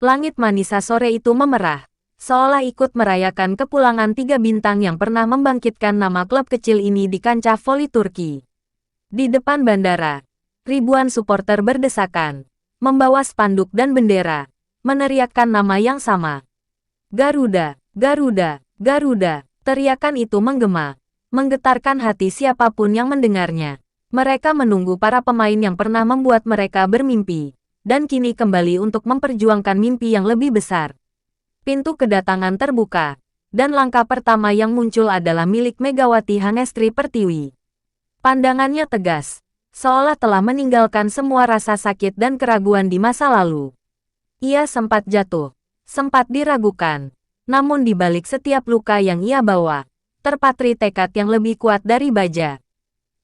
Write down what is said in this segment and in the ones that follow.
Langit Manisa sore itu memerah, seolah ikut merayakan kepulangan 3 bintang yang pernah membangkitkan nama klub kecil ini di kancah voli Turki. Di depan bandara, ribuan supporter berdesakan, membawa spanduk dan bendera, meneriakkan nama yang sama. Garuda, Garuda, Garuda, teriakan itu menggema, menggetarkan hati siapapun yang mendengarnya. Mereka menunggu para pemain yang pernah membuat mereka bermimpi, dan kini kembali untuk memperjuangkan mimpi yang lebih besar. Pintu kedatangan terbuka, dan langkah pertama yang muncul adalah milik Megawati Hangestri Pertiwi. Pandangannya tegas, seolah telah meninggalkan semua rasa sakit dan keraguan di masa lalu. Ia sempat jatuh, sempat diragukan, namun di balik setiap luka yang ia bawa, terpatri tekad yang lebih kuat dari baja.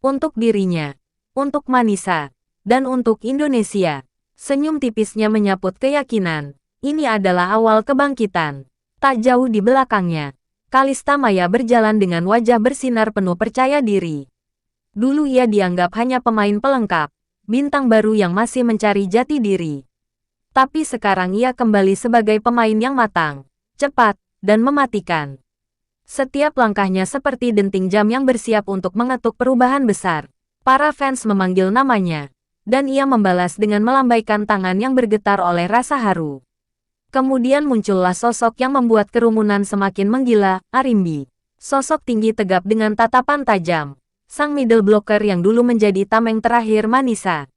Untuk dirinya, untuk Manisa, dan untuk Indonesia, senyum tipisnya menyaput keyakinan. Ini adalah awal kebangkitan. Tak jauh di belakangnya, Kalista Maya berjalan dengan wajah bersinar penuh percaya diri. Dulu ia dianggap hanya pemain pelengkap, bintang baru yang masih mencari jati diri. Tapi sekarang ia kembali sebagai pemain yang matang, cepat, dan mematikan. Setiap langkahnya seperti denting jam yang bersiap untuk mengetuk perubahan besar. Para fans memanggil namanya, dan ia membalas dengan melambaikan tangan yang bergetar oleh rasa haru. Kemudian muncullah sosok yang membuat kerumunan semakin menggila, Arimbi. Sosok tinggi tegap dengan tatapan tajam. Sang middle blocker yang dulu menjadi tameng terakhir Manisa.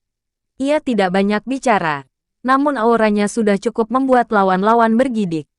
Ia tidak banyak bicara, namun auranya sudah cukup membuat lawan-lawan bergidik.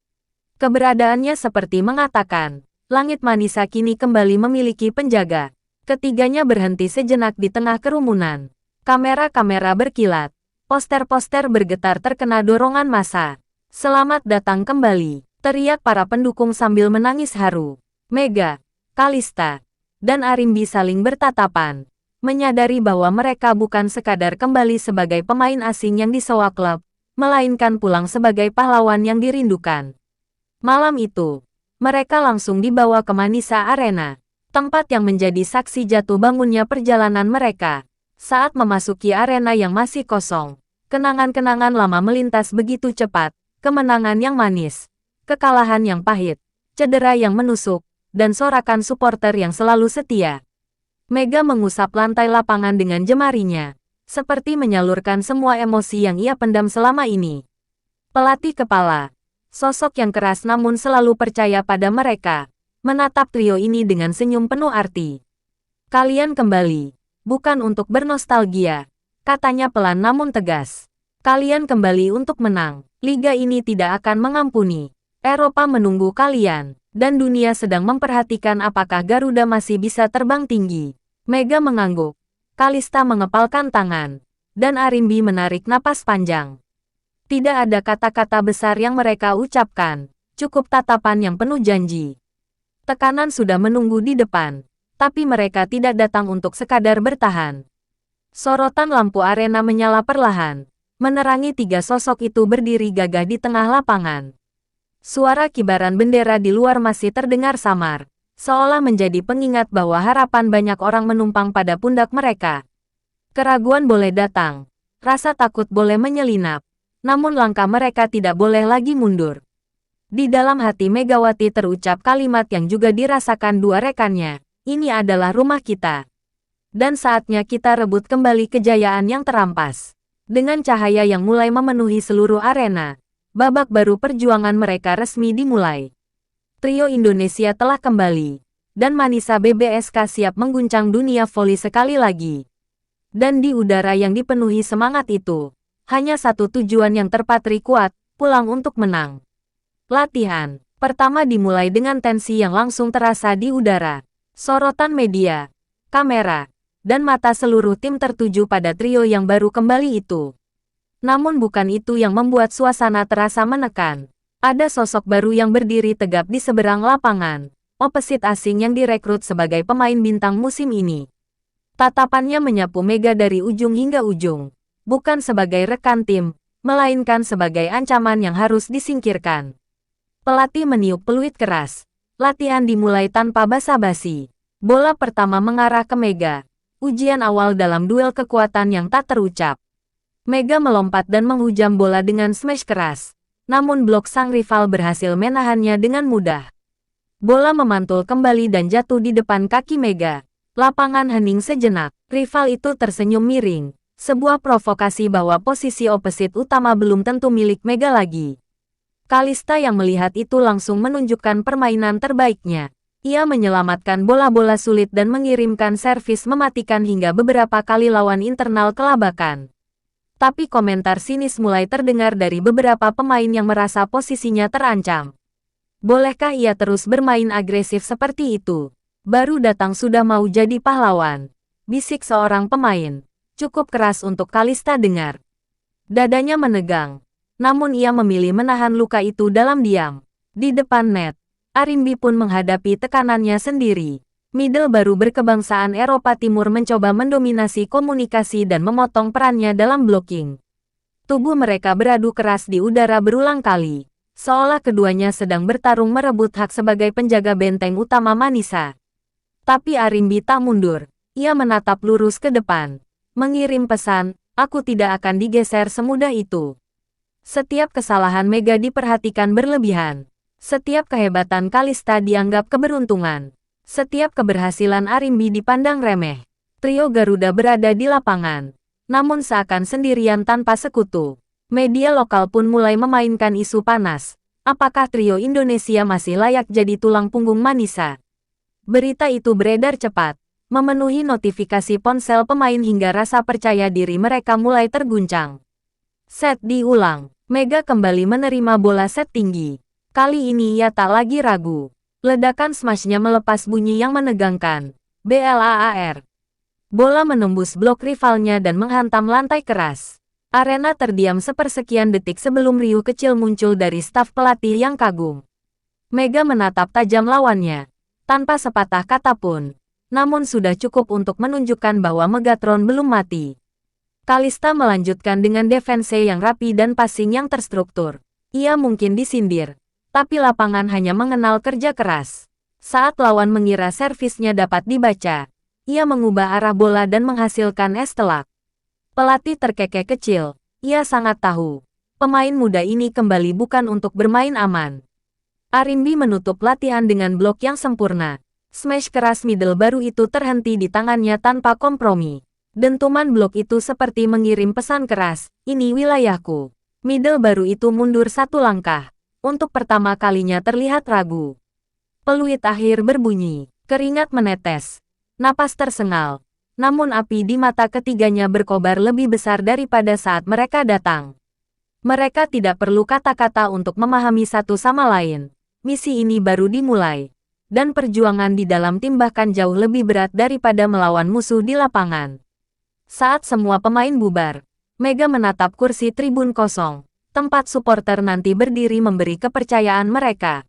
Keberadaannya seperti mengatakan, langit Manisa kini kembali memiliki penjaga. Ketiganya berhenti sejenak di tengah kerumunan. Kamera-kamera berkilat, poster-poster bergetar terkena dorongan massa. Selamat datang kembali, teriak para pendukung sambil menangis haru. Mega, Kalista, dan Arimbi saling bertatapan, menyadari bahwa mereka bukan sekadar kembali sebagai pemain asing yang disewa klub, melainkan pulang sebagai pahlawan yang dirindukan. Malam itu, mereka langsung dibawa ke Manisa Arena, tempat yang menjadi saksi jatuh bangunnya perjalanan mereka. Saat memasuki arena yang masih kosong, kenangan-kenangan lama melintas begitu cepat, kemenangan yang manis, kekalahan yang pahit, cedera yang menusuk, dan sorakan supporter yang selalu setia. Mega mengusap lantai lapangan dengan jemarinya, seperti menyalurkan semua emosi yang ia pendam selama ini. Pelatih kepala, sosok yang keras namun selalu percaya pada mereka, menatap trio ini dengan senyum penuh arti. Kalian kembali, bukan untuk bernostalgia, katanya pelan namun tegas. Kalian kembali untuk menang, liga ini tidak akan mengampuni. Eropa menunggu kalian, dan dunia sedang memperhatikan apakah Garuda masih bisa terbang tinggi. Mega mengangguk, Kalista mengepalkan tangan, dan Arimbi menarik napas panjang. Tidak ada kata-kata besar yang mereka ucapkan, cukup tatapan yang penuh janji. Tekanan sudah menunggu di depan, tapi mereka tidak datang untuk sekadar bertahan. Sorotan lampu arena menyala perlahan, menerangi 3 sosok itu berdiri gagah di tengah lapangan. Suara kibaran bendera di luar masih terdengar samar, seolah menjadi pengingat bahwa harapan banyak orang menumpang pada pundak mereka. Keraguan boleh datang, rasa takut boleh menyelinap, namun langkah mereka tidak boleh lagi mundur. Di dalam hati Megawati terucap kalimat yang juga dirasakan 2 rekannya, ini adalah rumah kita. Dan saatnya kita rebut kembali kejayaan yang terampas. Dengan cahaya yang mulai memenuhi seluruh arena, babak baru perjuangan mereka resmi dimulai. Trio Indonesia telah kembali, dan Manisa BBSK siap mengguncang dunia voli sekali lagi. Dan di udara yang dipenuhi semangat itu, hanya satu tujuan yang terpatri kuat, pulang untuk menang. Latihan pertama dimulai dengan tensi yang langsung terasa di udara. Sorotan media, kamera, dan mata seluruh tim tertuju pada trio yang baru kembali itu. Namun bukan itu yang membuat suasana terasa menekan. Ada sosok baru yang berdiri tegap di seberang lapangan, opposite asing yang direkrut sebagai pemain bintang musim ini. Tatapannya menyapu Mega dari ujung hingga ujung. Bukan sebagai rekan tim, melainkan sebagai ancaman yang harus disingkirkan. Pelatih meniup peluit keras. Latihan dimulai tanpa basa-basi. Bola pertama mengarah ke Mega. Ujian awal dalam duel kekuatan yang tak terucap. Mega melompat dan menghujam bola dengan smash keras. namun blok sang rival berhasil menahannya dengan mudah. Bola memantul kembali dan jatuh di depan kaki Mega. Lapangan hening sejenak, rival itu tersenyum miring. Sebuah provokasi bahwa posisi opposite utama belum tentu milik Mega lagi. Kalista yang melihat itu langsung menunjukkan permainan terbaiknya. Ia menyelamatkan bola-bola sulit dan mengirimkan servis mematikan hingga beberapa kali lawan internal kelabakan. Tapi komentar sinis mulai terdengar dari beberapa pemain yang merasa posisinya terancam. Bolehkah ia terus bermain agresif seperti itu? Baru datang sudah mau jadi pahlawan. Bisik seorang pemain. Cukup keras untuk Kalista dengar. Dadanya menegang. Namun ia memilih menahan luka itu dalam diam. Di depan net, Arimbi pun menghadapi tekanannya sendiri. Middle baru berkebangsaan Eropa Timur mencoba mendominasi komunikasi dan memotong perannya dalam blocking. Tubuh mereka beradu keras di udara berulang kali. Seolah keduanya sedang bertarung merebut hak sebagai penjaga benteng utama Manisa. Tapi Arimbi tak mundur. Ia menatap lurus ke depan. Mengirim pesan, aku tidak akan digeser semudah itu. Setiap kesalahan Mega diperhatikan berlebihan. Setiap kehebatan Kalista dianggap keberuntungan. Setiap keberhasilan Arimbi dipandang remeh. Trio Garuda berada di lapangan. Namun seakan sendirian tanpa sekutu. Media lokal pun mulai memainkan isu panas. Apakah trio Indonesia masih layak jadi tulang punggung Manisa? Berita itu beredar cepat. Memenuhi notifikasi ponsel pemain hingga rasa percaya diri mereka mulai terguncang. Set diulang. Mega kembali menerima bola set tinggi. Kali ini ia tak lagi ragu. Ledakan smashnya melepas bunyi yang menegangkan. BLAAR. Bola menembus blok rivalnya dan menghantam lantai keras. Arena terdiam sepersekian detik sebelum riuh kecil muncul dari staf pelatih yang kagum. Mega menatap tajam lawannya. Tanpa sepatah kata pun. Namun sudah cukup untuk menunjukkan bahwa Megatron belum mati. Kalista melanjutkan dengan defense yang rapi dan passing yang terstruktur. Ia mungkin disindir, tapi lapangan hanya mengenal kerja keras. Saat lawan mengira servisnya dapat dibaca, ia mengubah arah bola dan menghasilkan es telak. Pelatih terkekeh kecil, ia sangat tahu. Pemain muda ini kembali bukan untuk bermain aman. Arimbi menutup latihan dengan blok yang sempurna. Smash keras middle baru itu terhenti di tangannya tanpa kompromi. Dentuman blok itu seperti mengirim pesan keras, ini wilayahku. Middle baru itu mundur satu langkah. Untuk pertama kalinya terlihat ragu. Peluit akhir berbunyi, keringat menetes. Napas tersengal. Namun api di mata ketiganya berkobar lebih besar daripada saat mereka datang. Mereka tidak perlu kata-kata untuk memahami satu sama lain. Misi ini baru dimulai. Dan perjuangan di dalam tim bahkan jauh lebih berat daripada melawan musuh di lapangan. Saat semua pemain bubar, Mega menatap kursi tribun kosong, tempat supporter nanti berdiri memberi kepercayaan mereka.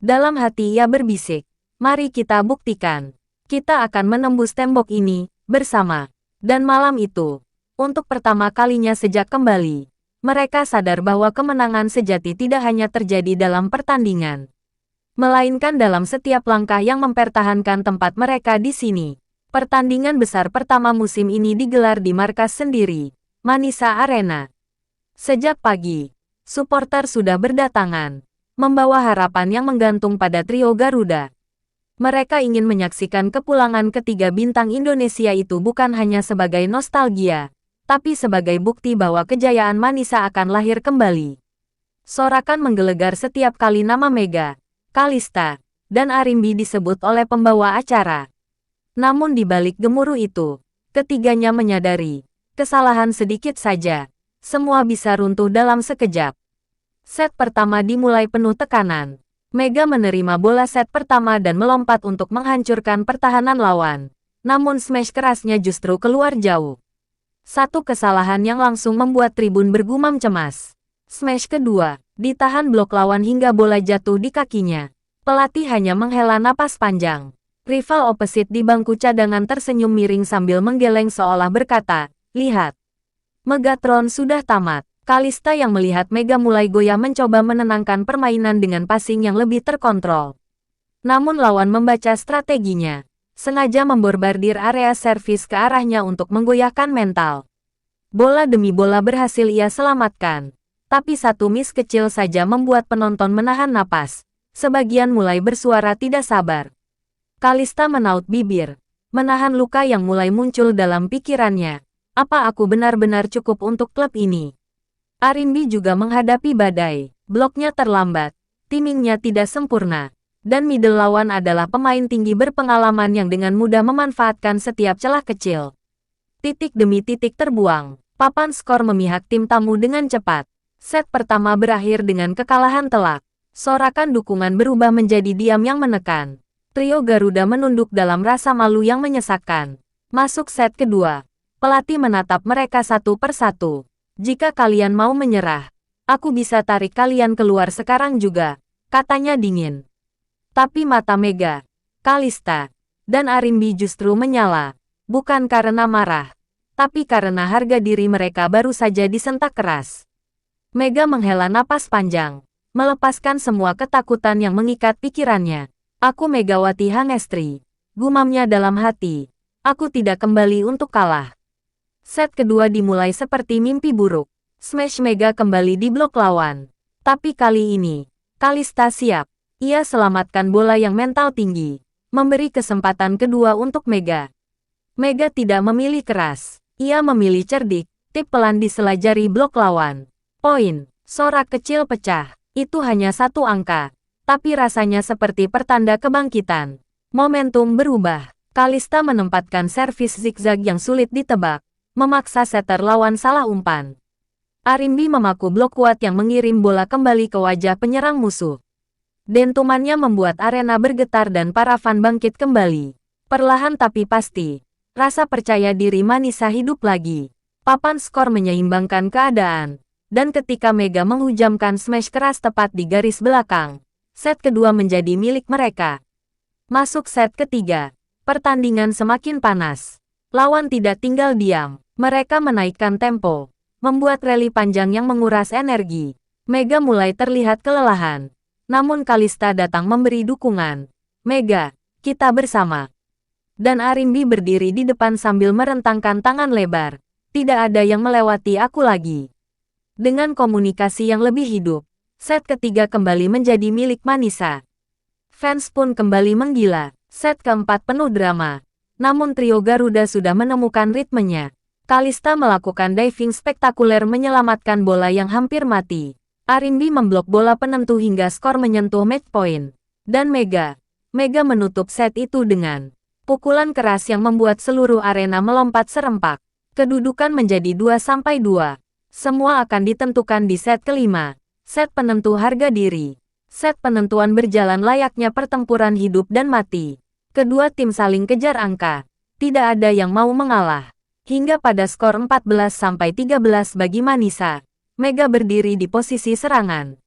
Dalam hati ia berbisik, mari kita buktikan. Kita akan menembus tembok ini, bersama. Dan malam itu, untuk pertama kalinya sejak kembali, mereka sadar bahwa kemenangan sejati tidak hanya terjadi dalam pertandingan, melainkan dalam setiap langkah yang mempertahankan tempat mereka di sini. Pertandingan besar pertama musim ini digelar di markas sendiri, Manisa Arena. Sejak pagi, supporter sudah berdatangan, membawa harapan yang menggantung pada trio Garuda. Mereka ingin menyaksikan kepulangan ketiga bintang Indonesia itu bukan hanya sebagai nostalgia, tapi sebagai bukti bahwa kejayaan Manisa akan lahir kembali. Sorakan menggelegar setiap kali nama Mega, Kalista, dan Arimbi disebut oleh pembawa acara. Namun di balik gemuruh itu, ketiganya menyadari, kesalahan sedikit saja, semua bisa runtuh dalam sekejap. Set pertama dimulai penuh tekanan. Mega menerima bola set pertama dan melompat untuk menghancurkan pertahanan lawan. Namun smash kerasnya justru keluar jauh. Satu kesalahan yang langsung membuat tribun bergumam cemas. Smash kedua, ditahan blok lawan hingga bola jatuh di kakinya. Pelatih hanya menghela napas panjang. Rival opposite di bangku cadangan tersenyum miring sambil menggeleng seolah berkata, lihat. Megatron sudah tamat. Kalista yang melihat Mega mulai goyah mencoba menenangkan permainan dengan passing yang lebih terkontrol. Namun lawan membaca strateginya. Sengaja memborbardir area servis ke arahnya untuk menggoyahkan mental. Bola demi bola berhasil ia selamatkan. Tapi satu miss kecil saja membuat penonton menahan napas. Sebagian mulai bersuara tidak sabar. Kalista menaut bibir, menahan luka yang mulai muncul dalam pikirannya. Apa aku benar-benar cukup untuk klub ini? Arimbi juga menghadapi badai. Bloknya terlambat, timingnya tidak sempurna, dan middle lawan adalah pemain tinggi berpengalaman yang dengan mudah memanfaatkan setiap celah kecil. Titik demi titik terbuang. Papan skor memihak tim tamu dengan cepat. Set pertama berakhir dengan kekalahan telak. Sorakan dukungan berubah menjadi diam yang menekan. Trio Garuda menunduk dalam rasa malu yang menyesakkan. Masuk set kedua. Pelatih menatap mereka satu persatu. Jika kalian mau menyerah, aku bisa tarik kalian keluar sekarang juga, katanya dingin. Tapi mata Mega, Kalista, dan Arimbi justru menyala. Bukan karena marah, tapi karena harga diri mereka baru saja disentak keras. Mega menghela napas panjang, melepaskan semua ketakutan yang mengikat pikirannya. Aku Megawati Hangestri, gumamnya dalam hati. Aku tidak kembali untuk kalah. Set kedua dimulai seperti mimpi buruk. Smash Mega kembali di blok lawan. Tapi kali ini, Kalista siap. Ia selamatkan bola yang mental tinggi, memberi kesempatan kedua untuk Mega. Mega tidak memilih keras. Ia memilih cerdik, tip pelan di sela jari blok lawan. Poin, sorak kecil pecah. Itu hanya satu angka, tapi rasanya seperti pertanda kebangkitan. Momentum berubah. Kalista menempatkan servis zigzag yang sulit ditebak, memaksa setter lawan salah umpan. Arimbi memaku blok kuat yang mengirim bola kembali ke wajah penyerang musuh. Dentumannya membuat arena bergetar dan para fan bangkit kembali. Perlahan tapi pasti, rasa percaya diri Manisa hidup lagi. Papan skor menyeimbangkan keadaan. Dan ketika Mega menghujamkan smash keras tepat di garis belakang, set kedua menjadi milik mereka. Masuk set ketiga, pertandingan semakin panas. Lawan tidak tinggal diam. Mereka menaikkan tempo, membuat rally panjang yang menguras energi. Mega mulai terlihat kelelahan. Namun Kalista datang memberi dukungan. Mega, kita bersama. Dan Arimbi berdiri di depan sambil merentangkan tangan lebar. Tidak ada yang melewati aku lagi. Dengan komunikasi yang lebih hidup, set ketiga kembali menjadi milik Manisa. Fans pun kembali menggila. Set keempat penuh drama. Namun trio Garuda sudah menemukan ritmenya. Kalista melakukan diving spektakuler menyelamatkan bola yang hampir mati. Arimbi memblok bola penentu hingga skor menyentuh match point. Dan Mega menutup set itu dengan pukulan keras yang membuat seluruh arena melompat serempak. Kedudukan menjadi 2-2. Semua akan ditentukan di set kelima. Set penentu harga diri. Set penentuan berjalan layaknya pertempuran hidup dan mati. Kedua tim saling kejar angka. Tidak ada yang mau mengalah. Hingga pada skor 14-13 bagi Manisa, Mega berdiri di posisi serangan.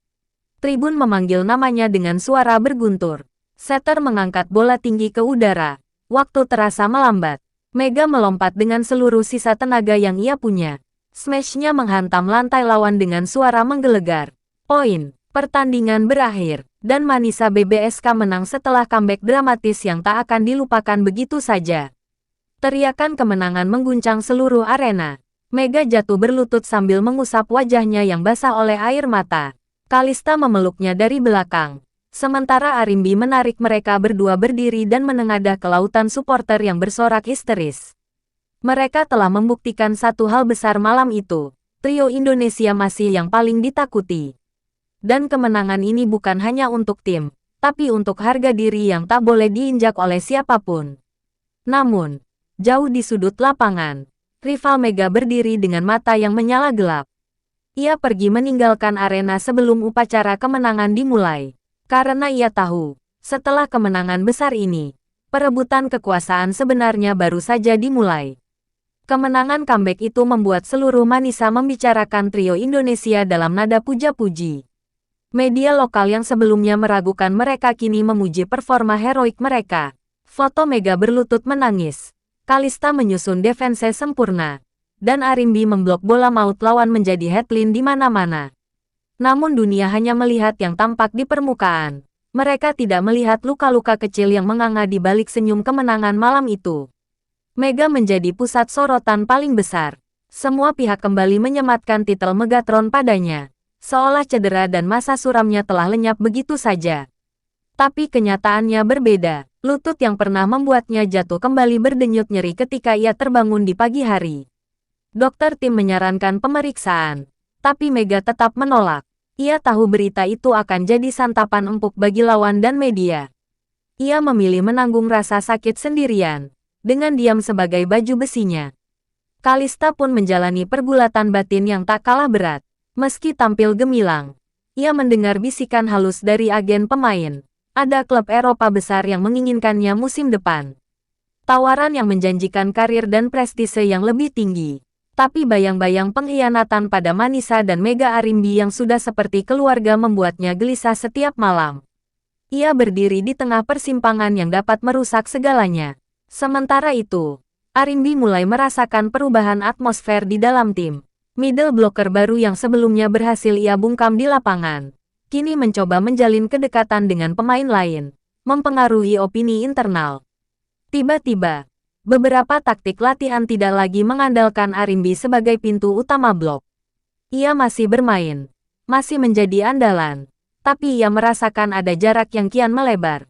Tribun memanggil namanya dengan suara berguntur. Setter mengangkat bola tinggi ke udara. Waktu terasa melambat. Mega melompat dengan seluruh sisa tenaga yang ia punya. Smashnya menghantam lantai lawan dengan suara menggelegar. Poin. Pertandingan berakhir, dan Manisa BBSK menang setelah comeback dramatis yang tak akan dilupakan begitu saja. Teriakan kemenangan mengguncang seluruh arena. Mega jatuh berlutut sambil mengusap wajahnya yang basah oleh air mata. Kalista memeluknya dari belakang. Sementara Arimbi menarik mereka berdua berdiri dan menengadah ke lautan supporter yang bersorak histeris. Mereka telah membuktikan satu hal besar malam itu. Trio Indonesia masih yang paling ditakuti. Dan kemenangan ini bukan hanya untuk tim, tapi untuk harga diri yang tak boleh diinjak oleh siapapun. Namun, jauh di sudut lapangan, rival Mega berdiri dengan mata yang menyala gelap. Ia pergi meninggalkan arena sebelum upacara kemenangan dimulai. Karena ia tahu, setelah kemenangan besar ini, perebutan kekuasaan sebenarnya baru saja dimulai. Kemenangan comeback itu membuat seluruh Manisa membicarakan trio Indonesia dalam nada puja-puji. Media lokal yang sebelumnya meragukan mereka kini memuji performa heroik mereka. Foto Mega berlutut menangis. Kalista menyusun defense sempurna. Dan Arimbi memblok bola maut lawan menjadi headline di mana-mana. Namun dunia hanya melihat yang tampak di permukaan. Mereka tidak melihat luka-luka kecil yang menganga di balik senyum kemenangan malam itu. Mega menjadi pusat sorotan paling besar. Semua pihak kembali menyematkan titel Megatron padanya. seolah cedera dan masa suramnya telah lenyap begitu saja. Tapi kenyataannya berbeda. Lutut yang pernah membuatnya jatuh kembali berdenyut nyeri ketika ia terbangun di pagi hari. Dokter Tim menyarankan pemeriksaan, tapi Mega tetap menolak. Ia tahu berita itu akan jadi santapan empuk bagi lawan dan media. Ia memilih menanggung rasa sakit sendirian, dengan diam sebagai baju besinya. Kalista pun menjalani pergulatan batin yang tak kalah berat. Meski tampil gemilang, ia mendengar bisikan halus dari agen pemain. Ada klub Eropa besar yang menginginkannya musim depan. Tawaran yang menjanjikan karir dan prestise yang lebih tinggi. Tapi bayang-bayang pengkhianatan pada Manisa dan Mega Arimbi yang sudah seperti keluarga membuatnya gelisah setiap malam. Ia berdiri di tengah persimpangan yang dapat merusak segalanya. Sementara itu, Arimbi mulai merasakan perubahan atmosfer di dalam tim. Middle blocker baru yang sebelumnya berhasil ia bungkam di lapangan, kini mencoba menjalin kedekatan dengan pemain lain, mempengaruhi opini internal. Tiba-tiba, beberapa taktik latihan tidak lagi mengandalkan Arimbi sebagai pintu utama blok. Ia masih bermain, masih menjadi andalan, tapi ia merasakan ada jarak yang kian melebar.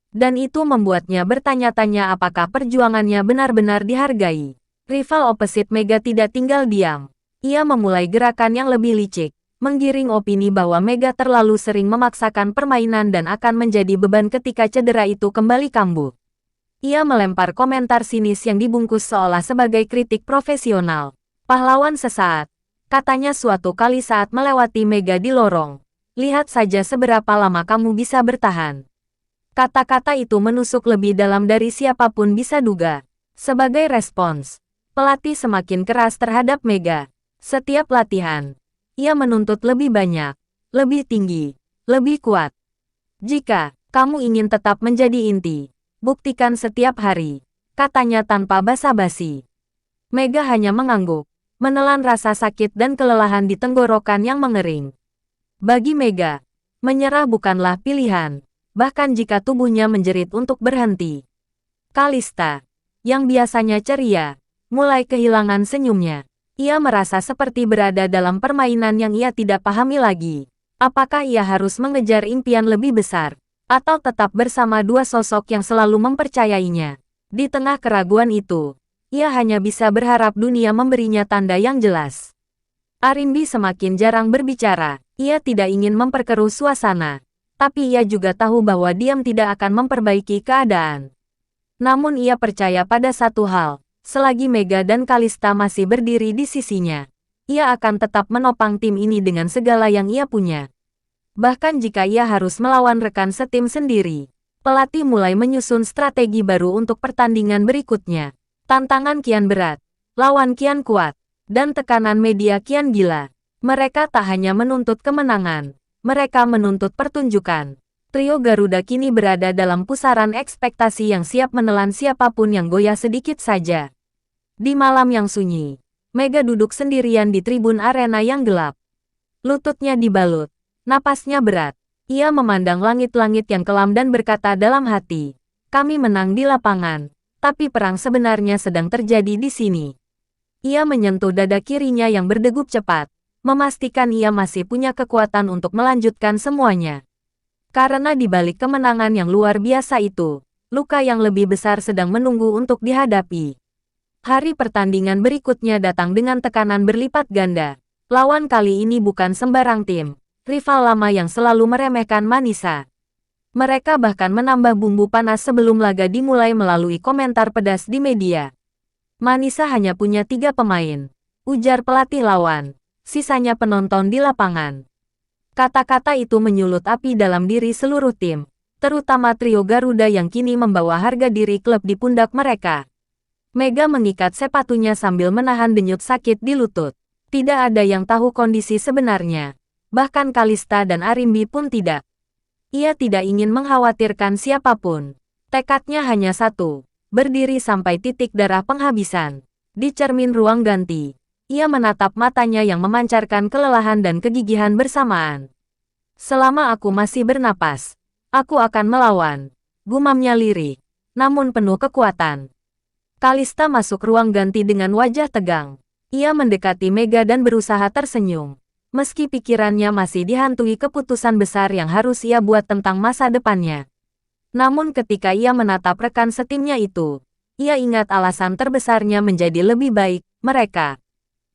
Dan itu membuatnya bertanya-tanya apakah perjuangannya benar-benar dihargai. Rival opposite Mega tidak tinggal diam. Ia memulai gerakan yang lebih licik, menggiring opini bahwa Mega terlalu sering memaksakan permainan dan akan menjadi beban ketika cedera itu kembali kambuh. Ia melempar komentar sinis yang dibungkus seolah sebagai kritik profesional. Pahlawan sesaat, katanya suatu kali saat melewati Mega di lorong. Lihat saja seberapa lama kamu bisa bertahan. Kata-kata itu menusuk lebih dalam dari siapapun bisa duga. Sebagai respons, pelatih semakin keras terhadap Mega. Setiap latihan, ia menuntut lebih banyak, lebih tinggi, lebih kuat. Jika kamu ingin tetap menjadi inti, buktikan setiap hari, katanya tanpa basa-basi. Mega hanya mengangguk, menelan rasa sakit dan kelelahan di tenggorokan yang mengering. Bagi Mega, menyerah bukanlah pilihan, bahkan jika tubuhnya menjerit untuk berhenti. Kalista, yang biasanya ceria, mulai kehilangan senyumnya. Ia merasa seperti berada dalam permainan yang ia tidak pahami lagi. Apakah ia harus mengejar impian lebih besar, atau tetap bersama dua sosok yang selalu mempercayainya? Di tengah keraguan itu, ia hanya bisa berharap dunia memberinya tanda yang jelas. Arimbi semakin jarang berbicara. Ia tidak ingin memperkeruh suasana, tapi ia juga tahu bahwa diam tidak akan memperbaiki keadaan. Namun ia percaya pada satu hal. Selagi Mega dan Kalista masih berdiri di sisinya, ia akan tetap menopang tim ini dengan segala yang ia punya. Bahkan jika ia harus melawan rekan setim sendiri, pelatih mulai menyusun strategi baru untuk pertandingan berikutnya. Tantangan kian berat, lawan kian kuat, dan tekanan media kian gila. Mereka tak hanya menuntut kemenangan, mereka menuntut pertunjukan. Trio Garuda kini berada dalam pusaran ekspektasi yang siap menelan siapapun yang goyah sedikit saja. Di malam yang sunyi, Mega duduk sendirian di tribun arena yang gelap. Lututnya dibalut, napasnya berat. Ia memandang langit-langit yang kelam dan berkata dalam hati, "Kami menang di lapangan, tapi perang sebenarnya sedang terjadi di sini." Ia menyentuh dada kirinya yang berdegup cepat, memastikan ia masih punya kekuatan untuk melanjutkan semuanya. Karena di balik kemenangan yang luar biasa itu, luka yang lebih besar sedang menunggu untuk dihadapi. Hari pertandingan berikutnya datang dengan tekanan berlipat ganda. Lawan kali ini bukan sembarang tim, rival lama yang selalu meremehkan Manisa. Mereka bahkan menambah bumbu panas sebelum laga dimulai melalui komentar pedas di media. Manisa hanya punya 3 pemain, ujar pelatih lawan, sisanya penonton di lapangan. Kata-kata itu menyulut api dalam diri seluruh tim, terutama trio Garuda yang kini membawa harga diri klub di pundak mereka. Mega mengikat sepatunya sambil menahan denyut sakit di lutut. Tidak ada yang tahu kondisi sebenarnya. Bahkan Kalista dan Arimbi pun tidak. Ia tidak ingin mengkhawatirkan siapapun. Tekadnya hanya satu, berdiri sampai titik darah penghabisan. Di cermin ruang ganti, ia menatap matanya yang memancarkan kelelahan dan kegigihan bersamaan. "Selama aku masih bernapas, aku akan melawan," gumamnya lirik, namun penuh kekuatan. Kalista masuk ruang ganti dengan wajah tegang. Ia mendekati Mega dan berusaha tersenyum. Meski pikirannya masih dihantui keputusan besar yang harus ia buat tentang masa depannya. Namun ketika ia menatap rekan setimnya itu, ia ingat alasan terbesarnya menjadi lebih baik, mereka.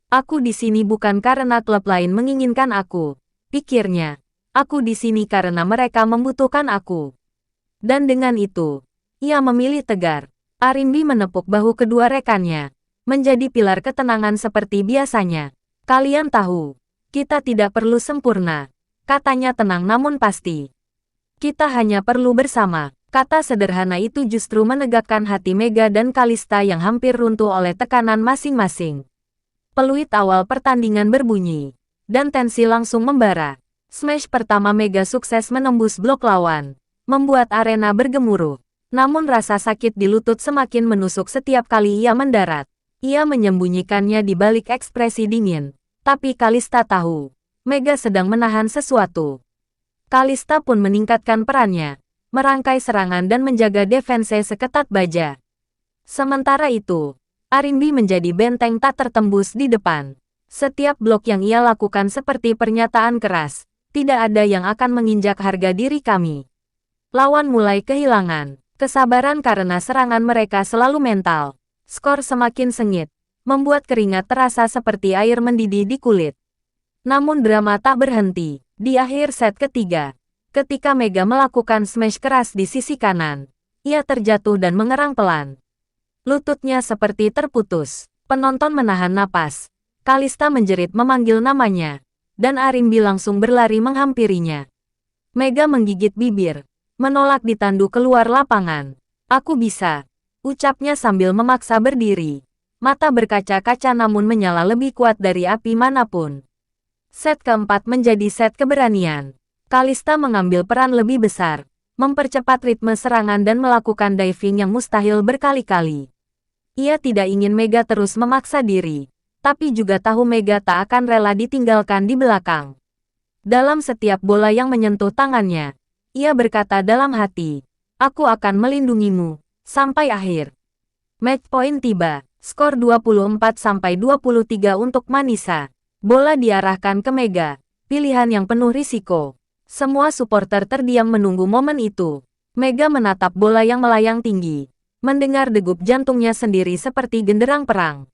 Aku di sini bukan karena klub lain menginginkan aku, pikirnya. Aku di sini karena mereka membutuhkan aku. Dan dengan itu, ia memilih tegar. Arimbi menepuk bahu kedua rekannya, menjadi pilar ketenangan seperti biasanya. Kalian tahu, kita tidak perlu sempurna, katanya tenang namun pasti. Kita hanya perlu bersama. Kata sederhana itu justru menegakkan hati Mega dan Kalista yang hampir runtuh oleh tekanan masing-masing. Peluit awal pertandingan berbunyi, dan tensi langsung membara. Smash pertama Mega sukses menembus blok lawan, membuat arena bergemuruh. Namun rasa sakit di lutut semakin menusuk setiap kali ia mendarat. Ia menyembunyikannya di balik ekspresi dingin. Tapi Kalista tahu, Mega sedang menahan sesuatu. Kalista pun meningkatkan perannya, merangkai serangan dan menjaga defense seketat baja. Sementara itu, Arimbi menjadi benteng tak tertembus di depan. Setiap blok yang ia lakukan seperti pernyataan keras, tidak ada yang akan menginjak harga diri kami. Lawan mulai kehilangan kesabaran karena serangan mereka selalu mental. Skor semakin sengit, membuat keringat terasa seperti air mendidih di kulit. Namun drama tak berhenti. Di akhir set ketiga, ketika Mega melakukan smash keras di sisi kanan, ia terjatuh dan mengerang pelan. Lututnya seperti terputus. Penonton menahan napas. Kalista menjerit memanggil namanya, dan Arimbi langsung berlari menghampirinya. Mega menggigit bibir, menolak ditandu keluar lapangan. Aku bisa, ucapnya sambil memaksa berdiri. Mata berkaca-kaca namun menyala lebih kuat dari api manapun. Set keempat menjadi set keberanian. Kalista mengambil peran lebih besar, mempercepat ritme serangan dan melakukan diving yang mustahil berkali-kali. Ia tidak ingin Mega terus memaksa diri, tapi juga tahu Mega tak akan rela ditinggalkan di belakang. Dalam setiap bola yang menyentuh tangannya, ia berkata dalam hati, aku akan melindungimu, sampai akhir. Match point tiba. Skor 24-23 untuk Manisa. Bola diarahkan ke Mega. Pilihan yang penuh risiko. Semua supporter terdiam menunggu momen itu. Mega menatap bola yang melayang tinggi. Mendengar degup jantungnya sendiri seperti genderang perang.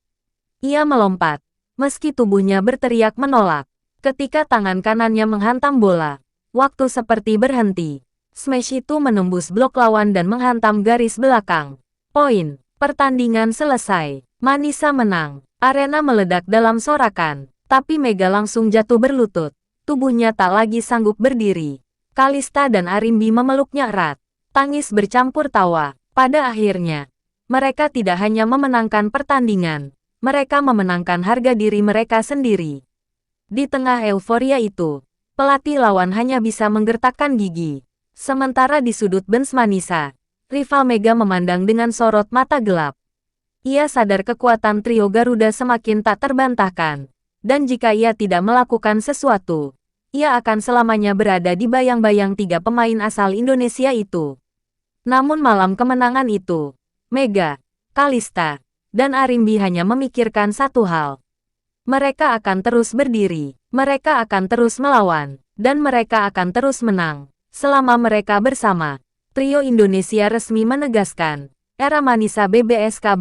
Ia melompat. Meski tubuhnya berteriak menolak. Ketika tangan kanannya menghantam bola, waktu seperti berhenti. Smash itu menembus blok lawan dan menghantam garis belakang. Poin. Pertandingan selesai. Manisa menang. Arena meledak dalam sorakan. Tapi Mega langsung jatuh berlutut. Tubuhnya tak lagi sanggup berdiri. Kalista dan Arimbi memeluknya erat. Tangis bercampur tawa. Pada akhirnya, mereka tidak hanya memenangkan pertandingan. Mereka memenangkan harga diri mereka sendiri. Di tengah euforia itu, pelatih lawan hanya bisa menggertakkan gigi. Sementara di sudut bench Manisa, rival Mega memandang dengan sorot mata gelap. Ia sadar kekuatan trio Garuda semakin tak terbantahkan. Dan jika ia tidak melakukan sesuatu, ia akan selamanya berada di bayang-bayang tiga pemain asal Indonesia itu. Namun malam kemenangan itu, Mega, Kalista, dan Arimbi hanya memikirkan satu hal. Mereka akan terus berdiri, mereka akan terus melawan, dan mereka akan terus menang. Selama mereka bersama. Trio Indonesia resmi menegaskan, era Manisa BBSK